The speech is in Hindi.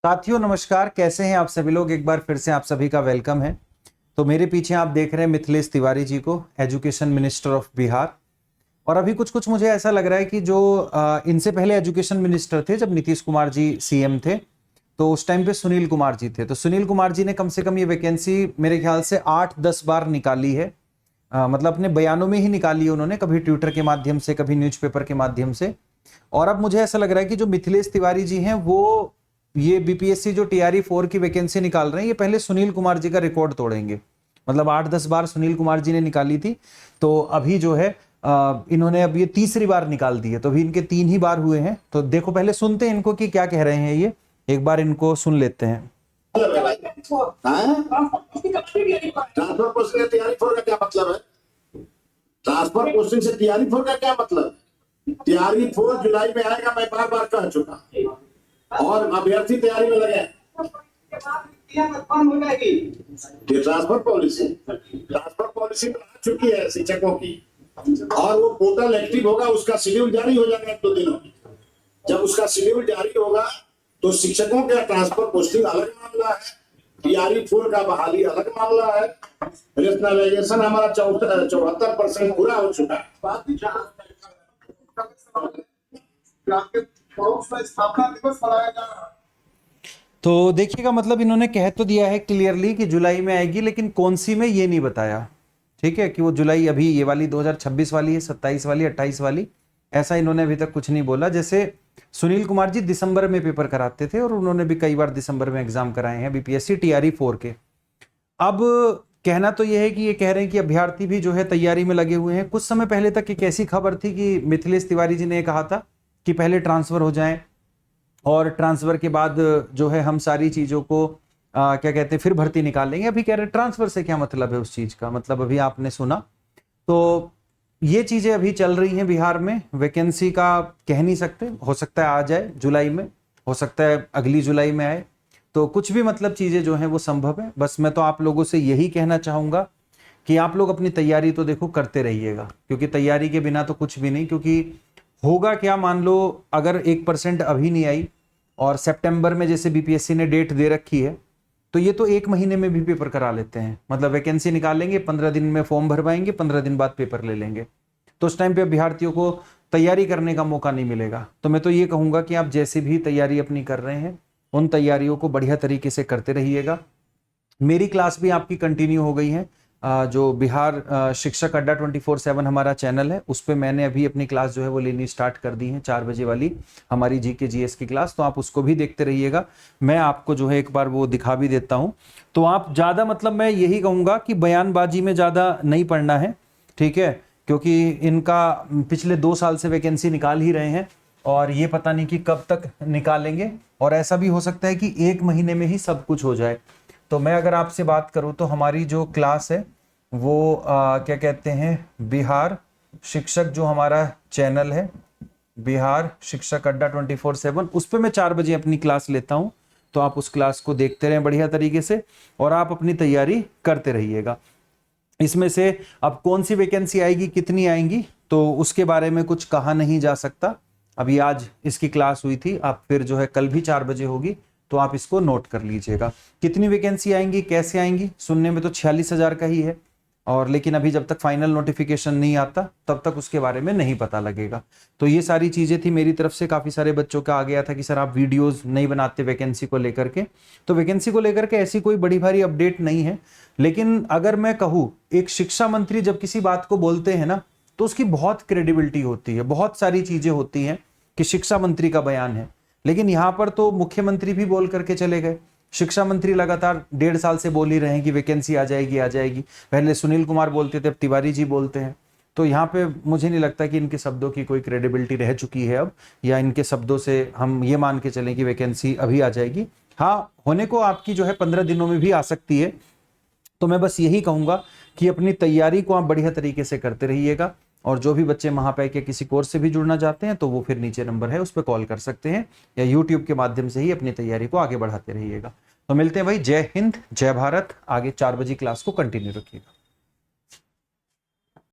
साथियों नमस्कार, कैसे हैं आप सभी लोग। एक बार फिर से आप सभी का वेलकम है। तो मेरे पीछे आप देख रहे हैं मिथिलेश तिवारी जी को, एजुकेशन मिनिस्टर ऑफ बिहार। और अभी कुछ कुछ मुझे ऐसा लग रहा है कि जो इनसे पहले एजुकेशन मिनिस्टर थे, जब नीतीश कुमार जी सीएम थे, तो उस टाइम पे सुनील कुमार जी थे। तो सुनील कुमार जी ने कम से कम ये वैकेंसी मेरे ख्याल से 8-10 बार निकाली है। मतलब अपने बयानों में ही निकाली है उन्होंने, कभी ट्विटर के माध्यम से, कभी न्यूज़पेपर के माध्यम से। और अब मुझे ऐसा लग रहा है कि जो मिथिलेश तिवारी जी हैं वो ये बीपीएससी जो TRE 4 की वैकेंसी निकाल रहे हैं, ये पहले सुनील कुमार जी का रिकॉर्ड तोड़ेंगे। मतलब 8-10 बार सुनील कुमार जी ने निकाली थी, तो अभी जो है इन्होंने अब ये तीसरी बार निकाल दी है। तो अभी इनके 3 ही बार हुए हैं। तो देखो, पहले सुनते हैं इनको कि क्या कह रहे हैं ये, एक बार इनको सुन लेते हैं। ट्रांसफर पोस्टिंग से TRE 4 का क्या मतलब है? ट्रांसफर पोस्टिंग से TRE 4 का क्या मतलब है? TRE 4 जुलाई में आएगा, मैं बार बार कह चुका, और अभ्यर्थी तैयारी में लगे। ट्रांसफर पॉलिसी बना चुकी है शिक्षकों की, और वो पोर्टल एक्टिव होगा, उसका शेड्यूल जारी हो जाएगा 1-2 दिनों में। जब उसका शेड्यूल जारी होगा तो शिक्षकों का ट्रांसफर पोस्टिंग अलग मामला है, TRE 4 का बहाली अलग मामला है। रेशनलाइजेशन हमारा 74% पूरा हो चुका है। स्थापना दिवस मनाया जा रहा है। तो देखिएगा, मतलब इन्होंने कह तो दिया है क्लियरली कि जुलाई में आएगी, लेकिन कौन सी में ये नहीं बताया। ठीक है, कि वो जुलाई अभी ये वाली 2026 वाली है, 27 वाली, 28 वाली, ऐसा इन्होंने अभी तक कुछ नहीं बोला। जैसे सुनील कुमार जी दिसंबर में पेपर कराते थे, और उन्होंने भी कई बार दिसंबर में एग्जाम कराए हैं बीपीएससी TRE 4 के। अब कहना तो यह है कि ये कह रहे हैं कि अभ्यर्थी भी जो है तैयारी में लगे हुए हैं। कुछ समय पहले तक एक ऐसी खबर थी कि मिथिलेश तिवारी जी ने कहा था कि पहले ट्रांसफर हो जाएं, और ट्रांसफर के बाद जो है हम सारी चीजों को क्या कहते हैं, फिर भर्ती निकाल लेंगे। अभी कह रहे हैं ट्रांसफर से क्या मतलब है उस चीज का, मतलब अभी आपने सुना। तो ये चीजें अभी चल रही हैं बिहार में। वैकेंसी का कह नहीं सकते, हो सकता है आ जाए जुलाई में, हो सकता है अगली जुलाई में आए। तो कुछ भी मतलब चीजें जो हैं वो संभव है। बस मैं तो आप लोगों से यही कहना चाहूंगा कि आप लोग अपनी तैयारी तो देखो करते रहिएगा, क्योंकि तैयारी के बिना तो कुछ भी नहीं। क्योंकि होगा क्या, मान लो अगर 1% अभी नहीं आई, और सितंबर में जैसे बीपीएससी ने डेट दे रखी है, तो ये तो 1 महीने में भी पेपर करा लेते हैं। मतलब वैकेंसी निकालेंगे, 15 दिन में फॉर्म भरवाएंगे, 15 दिन बाद पेपर ले लेंगे। तो उस टाइम पे अभ्यर्थियों को तैयारी करने का मौका नहीं मिलेगा। तो मैं तो ये कहूंगा कि आप जैसे भी तैयारी अपनी कर रहे हैं, उन तैयारियों को बढ़िया तरीके से करते रहिएगा। मेरी क्लास भी आपकी कंटिन्यू हो गई है। जो बिहार शिक्षक अड्डा 24/7 हमारा चैनल है, उस पर मैंने अभी अपनी क्लास जो है वो लेनी स्टार्ट कर दी है, 4 बजे वाली हमारी GK GS की क्लास। तो आप उसको भी देखते रहिएगा। मैं आपको जो है एक बार वो दिखा भी देता हूँ। तो आप ज़्यादा, मतलब मैं यही कहूँगा कि बयानबाजी में ज़्यादा नहीं पढ़ना है, ठीक है। क्योंकि इनका पिछले 2 साल से वैकेंसी निकाल ही रहे हैं, और ये पता नहीं कि कब तक निकालेंगे। और ऐसा भी हो सकता है कि 1 महीने में ही सब कुछ हो जाए। तो मैं अगर आपसे बात करूं तो हमारी जो क्लास है वो क्या कहते हैं, बिहार शिक्षक, जो हमारा चैनल है बिहार शिक्षक अड्डा 24/7, उस पर मैं 4 बजे अपनी क्लास लेता हूं। तो आप उस क्लास को देखते रहें बढ़िया तरीके से, और आप अपनी तैयारी करते रहिएगा। इसमें से अब कौन सी वैकेंसी आएगी, कितनी आएंगी, तो उसके बारे में कुछ कहा नहीं जा सकता। अभी आज इसकी क्लास हुई थी, आप फिर जो है कल भी 4 बजे होगी, तो आप इसको नोट कर लीजिएगा। कितनी वैकेंसी आएंगी, कैसे आएंगी, सुनने में तो 46,000 का ही है, और लेकिन अभी जब तक फाइनल नोटिफिकेशन नहीं आता तब तक उसके बारे में नहीं पता लगेगा। तो ये सारी चीजें थी मेरी तरफ से। काफी सारे बच्चों का आ गया था कि सर आप वीडियोस नहीं बनाते वैकेंसी को लेकर के। तो वैकेंसी को लेकर के ऐसी कोई बड़ी भारी अपडेट नहीं है। लेकिन अगर मैं कहूँ, एक शिक्षा मंत्री जब किसी बात को बोलते हैं ना, तो उसकी बहुत क्रेडिबिलिटी होती है, बहुत सारी चीजें होती हैं कि शिक्षा मंत्री का बयान है। लेकिन यहाँ पर तो मुख्यमंत्री भी बोल करके चले गए। शिक्षा मंत्री लगातार 1.5 साल से बोल ही रहे हैं कि वैकेंसी आ जाएगी, आ जाएगी। पहले सुनील कुमार बोलते थे, अब तिवारी जी बोलते हैं। तो यहाँ पे मुझे नहीं लगता कि इनके शब्दों की कोई क्रेडिबिलिटी रह चुकी है अब, या इनके शब्दों से हम ये मान के चलें कि वैकेंसी अभी आ जाएगी। हाँ, होने को आपकी जो है 15 दिनों में भी आ सकती है। तो मैं बस यही कहूंगा कि अपनी तैयारी को आप बढ़िया तरीके से करते रहिएगा। और जो भी बच्चे महापैक के किसी कोर्स से भी जुड़ना चाहते हैं, तो वो फिर नीचे नंबर है, उस पर कॉल कर सकते हैं, या यूट्यूब के माध्यम से ही अपनी तैयारी को आगे बढ़ाते रहिएगा। तो मिलते हैं भाई। जय हिंद, जय भारत। आगे 4 बजे क्लास को कंटिन्यू रखिएगा।